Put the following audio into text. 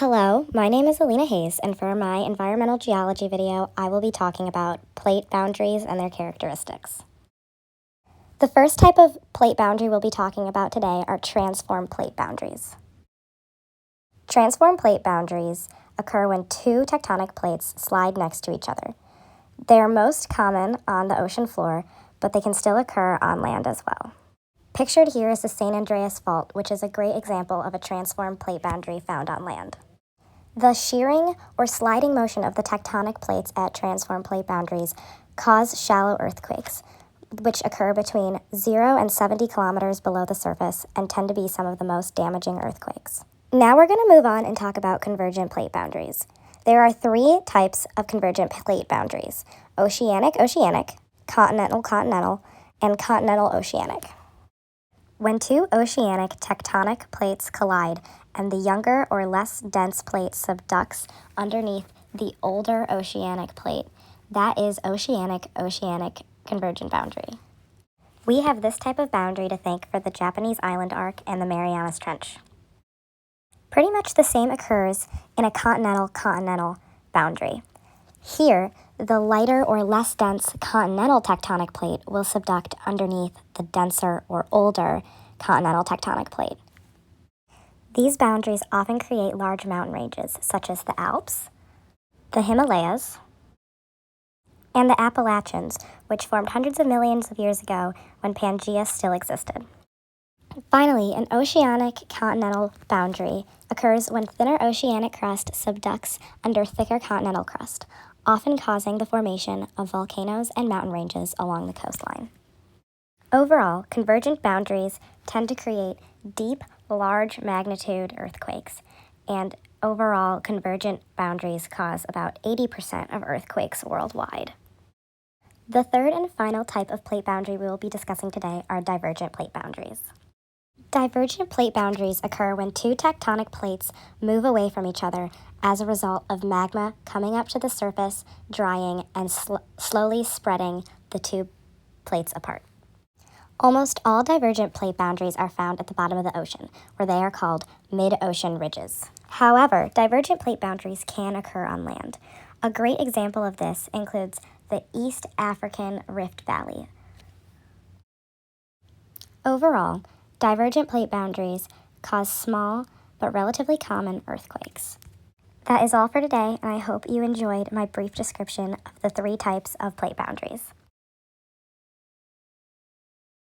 Hello, my name is Alina Hayes, and for my environmental geology video, I will be talking about plate boundaries and their characteristics. The first type of plate boundary we'll be talking about today are transform plate boundaries. Transform plate boundaries occur when two tectonic plates slide next to each other. They are most common on the ocean floor, but they can still occur on land as well. Pictured here is the San Andreas Fault, which is a great example of a transform plate boundary found on land. The shearing or sliding motion of the tectonic plates at transform plate boundaries cause shallow earthquakes, which occur between 0 and 70 kilometers below the surface and tend to be some of the most damaging earthquakes. Now we're going to move on and talk about convergent plate boundaries. There are three types of convergent plate boundaries: oceanic-oceanic, continental-continental, and continental-oceanic. When two oceanic tectonic plates collide and the younger or less dense plate subducts underneath the older oceanic plate, that is oceanic-oceanic convergent boundary. We have this type of boundary to thank for the Japanese Island Arc and the Marianas Trench. Pretty much the same occurs in a continental-continental boundary. Here, the lighter or less dense continental tectonic plate will subduct underneath the denser or older continental tectonic plate. These boundaries often create large mountain ranges, such as the Alps, the Himalayas, and the Appalachians, which formed hundreds of millions of years ago when Pangaea still existed. Finally, an oceanic-continental boundary occurs when thinner oceanic crust subducts under thicker continental crust, often causing the formation of volcanoes and mountain ranges along the coastline. Overall, convergent boundaries tend to create deep, large magnitude earthquakes, and overall convergent boundaries cause about 80% of earthquakes worldwide. The third and final type of plate boundary we will be discussing today are divergent plate boundaries. Divergent plate boundaries occur when two tectonic plates move away from each other as a result of magma coming up to the surface, drying, and slowly spreading the two plates apart. Almost all divergent plate boundaries are found at the bottom of the ocean, where they are called mid-ocean ridges. However, divergent plate boundaries can occur on land. A great example of this includes the East African Rift Valley. Overall, divergent plate boundaries cause small but relatively common earthquakes. That is all for today, and I hope you enjoyed my brief description of the three types of plate boundaries.